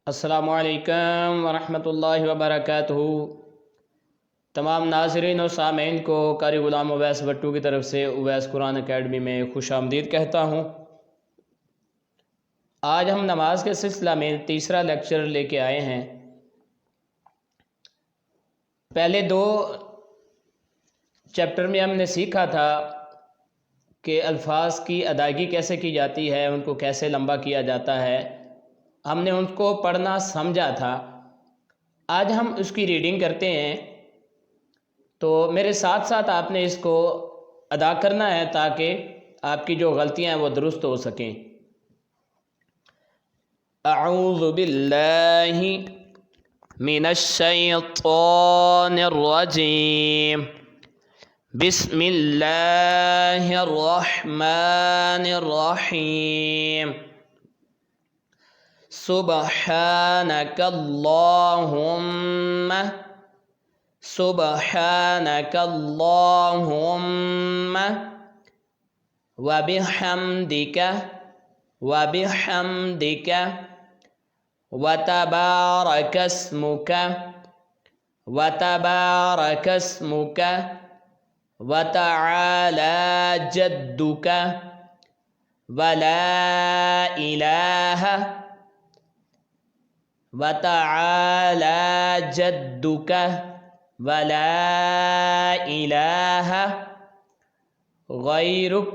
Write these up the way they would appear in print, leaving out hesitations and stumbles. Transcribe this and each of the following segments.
अस्सलामुअलैकुम वरहमतुल्लाहि वबरकातुहू। तमाम नाज़रीन और सामीन को कारी ग़ुलाम उवैस भट्टू की तरफ से उवैस कुरान अकेडमी में खुश आमदीद कहता हूँ। आज हम नमाज के सिलसिला में तीसरा लेक्चर लेके आए हैं। पहले दो चैप्टर में हमने सीखा था कि अल्फाज की अदायगी कैसे की जाती है, उनको कैसे लंबा किया जाता है, हमने उनको पढ़ना समझा था। आज हम उसकी रीडिंग करते हैं, तो मेरे साथ साथ आपने इसको अदा करना है ताकि आपकी जो गलतियां हैं वो दुरुस्त हो सकें। अऊज़ु बिल्लाहि मिनश्शैतानिर रजीम। बिस्मिल्लाहिर रहमानिर रहीम। सुब्हानकल्लाहुम्मा सुब्हानकल्लाहुम्मा व बिहम्दिका व तबारकस्मुका व तआला जद्दुका व ला इलाहा व तआला जद्दुका व ला इलाहा गैरुक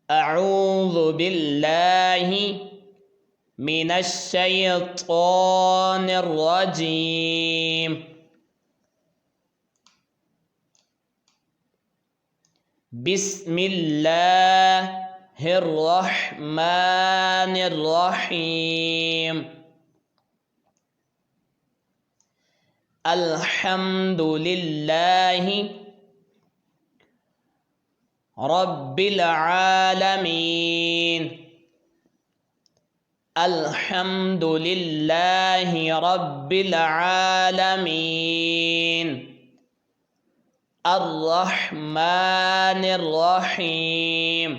अऊज़ु बिल्लाहि मिनश्शैतानिर रजीम। बिस्मिल्लाहिर रहमानिर रहीम। अल्हम्दुलिल्लाहि रब्बिल आलमीन। अल्हम्दुलिल्लाहि रब्बिल आलमीन। अर्रहमानिर रहीम।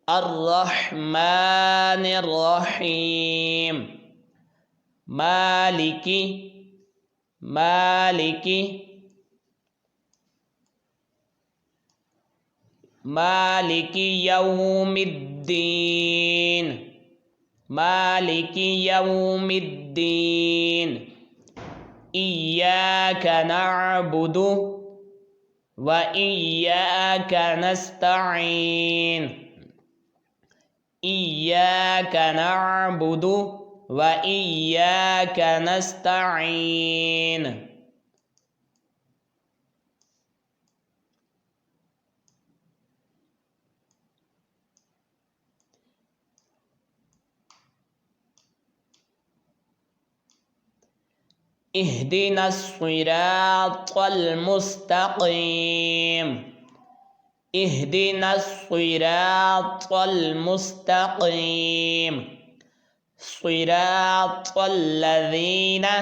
अर्रहमानिर रहीम। मालिकी यौमिद्दीन। इय्याका नअबुदु व इय्याका नस्तईन। इय्याका नअबुदु व इय्याका नस्तईन। इहदिनस सिरातल मुस्तकीम। इहदिनस सिरातल मुस्तकीम। सिरातल लज़ीना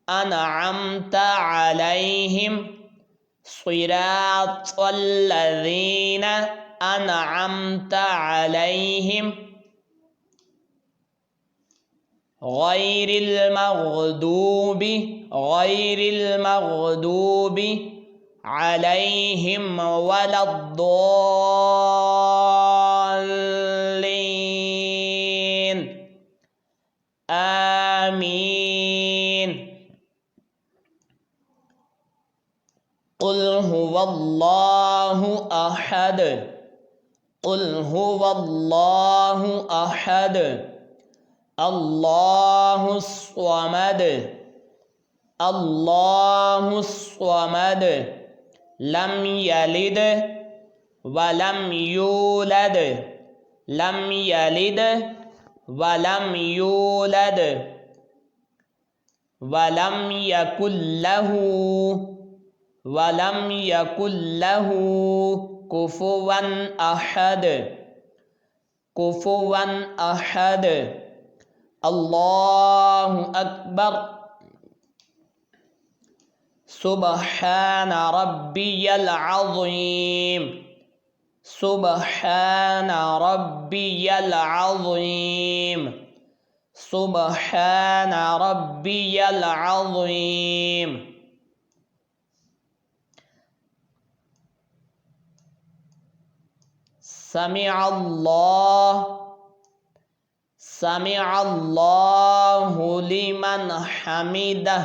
अनअमता अलैहिम। सिरातल लज़ीना अनअमता अलैहिम गैरिल मग़दूबि अलैहिम वलद्दॉल्लीन। आमीन। क़ुल हुवल्लाहु अहद। क़ुल हुवल्लाहु अहद। अल्लाहुस स्वमद। अल्लाहुस स्वमद। लम यलिद वलम यूलद। लम यलिद वलम यूलद। वलम यकुल्लहु कुफुवन अहद। कुफुवन अहद। अल्लाहु अकबर। सुब्हान रब्बियल अज़ीम। सुबहान रब्बियल अज़ीम, सुबहान रब्बियल अज़ीम। समिअल्लाहु लिमन हमिदह।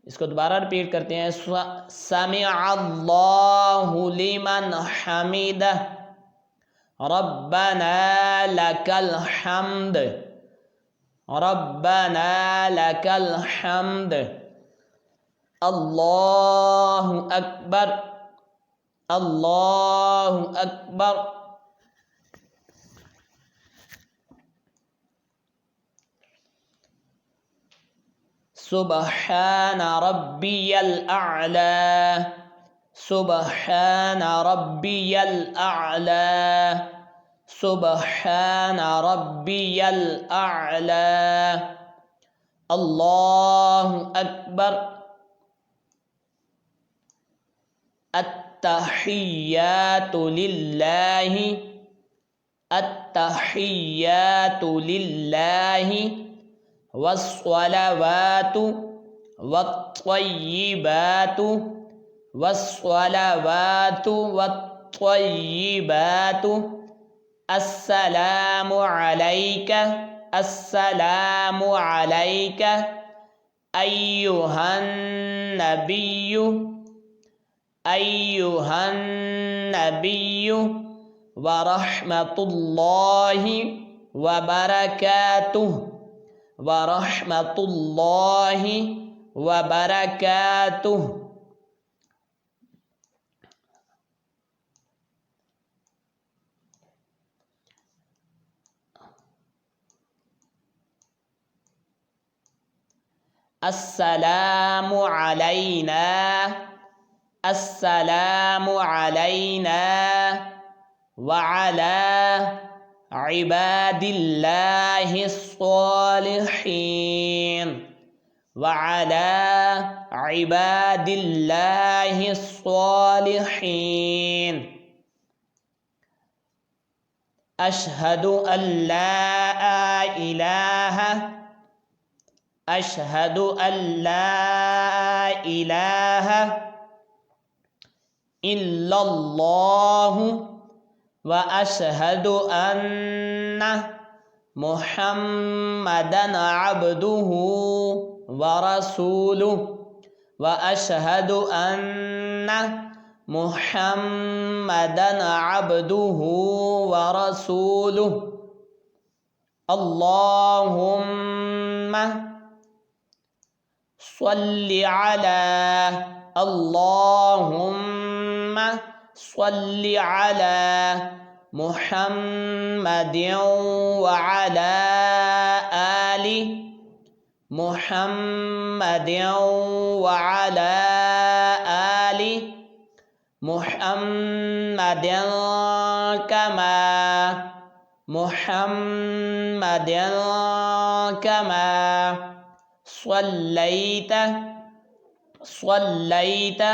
इसको दोबारा रिपीट करते हैं। समिअल्लाहु लिमन हमिदह, रब्बना लकल हम्द, रब्बना लकल हम्द। अल्लाहु अकबर, अल्लाहु अकबर। सुबहान रब्बियल अअला, सुबहान रब्बियल अअला, सुबहान रब्बियल अअला। अल्लाहु अकबर। अत्तहिय्यातु लिल्लाहि, अत्तहिय्यातु लिल्लाहि, वस्सलावातु वत्तय्यिबातु, वस्सलावातु वत्तय्यिबातु। अस्सलामु अलैका, अस्सलामु अलैका अय्युहन नबिय्यु, अय्युहन नबिय्यु व रहमतुल्लाहि व बरकातुहु, व रहमतुल्लाहि व बरकातुहु। अस्सलामु अलैना, अस्सलामु अलैना व अला इबादिल्लाहिस सालिहीन, व अला इबादिल्लाहिस सालिहीन। अशहदु अल्ला इलाहा, अशहदु अल्ला इलाहा इल्लल्लाहु व अशहदु अन्ना मुहम्मदन अब्दुहु व रसूलुहु, व अशहदु अन्ना मुहम्मदन अब्दुहु व रसूलुहु। अल्लाहुम्मा सल्लि अला, अल्लाहुम्मा सल्लि अला मुहम्मदिन व अला आलि मुहम्मदिन व अला आलि मुहम्मदिन कमा, मुहम्मदिन कमा सल्लैता, सल्लैता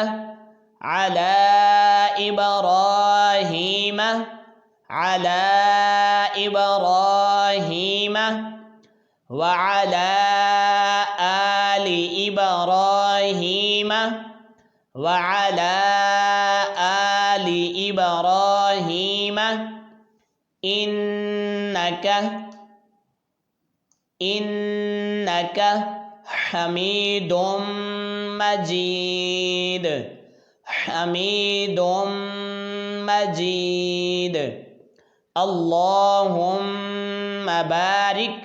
अला इब्राहीम, अला इब्राहीम व अला आलि इब्राहीम, व अला आलि इब्राहीम इन्नका, इन्नका हमीदुम मजीद, हमीदुम मजीद। अल्लाहुम्मा बारिक,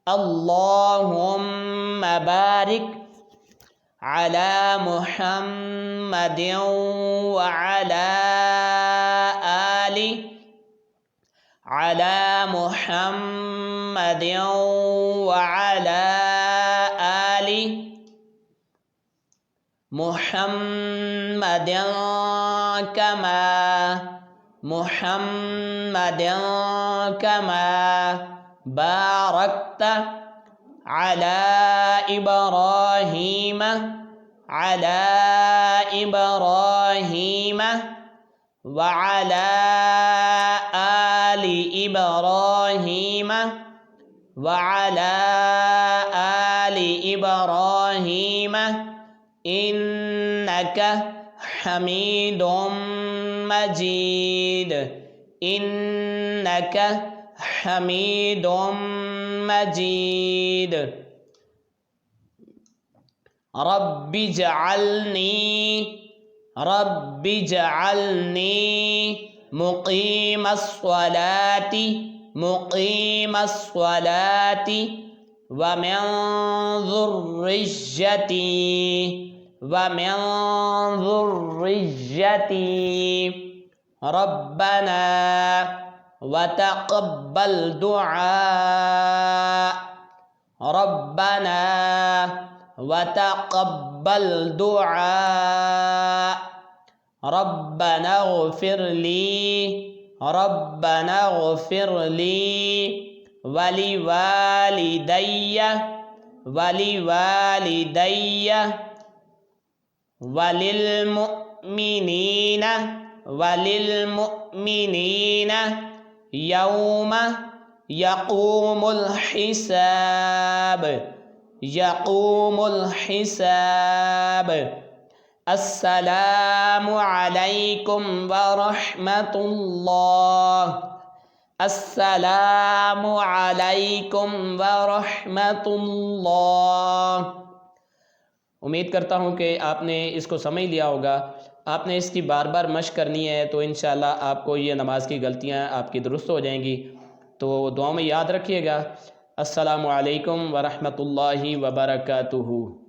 अल्लाहुम्मा बारिक अला मुहम्मदिन व अला आलि, अला मुहम्मदिन व अला आलि मुहम्मदिन कमा, मुहम्मदिन कमा बारकता अला इब्राहीम, अला इब्राहीम वअला आलि इब्राहीम वअला आलि इब्राहीम इन्नका हमीदुम मजीद इन्नका हमीदुम मजीद। रब्बि जअलनी मुक़ीमस्सलाति व मिन ज़ुर्रिय्यती रब्बना व तक़ब्बल दुआ रब्बना व तक़ब्बल दुआ रब्बना इग़फ़िर ली वलिवालिदैय वलिलमुअ्मिनीन यौम यक़ूमुल हिसाब। अस्सलामु अलैकुम व रहमतुल्लाह। अस्सलामु अलैकुम व रहमतुल्लाह। उम्मीद करता हूँ कि आपने इसको समझ लिया होगा। आपने इसकी बार बार मश्क करनी है तो इंशाअल्लाह आपको ये नमाज की गलतियाँ आपकी दुरुस्त हो जाएंगी। तो दुआ में याद रखिएगा। अस्सलामु अलैकुम व रहमतुल्लाहि व बरकातुहू।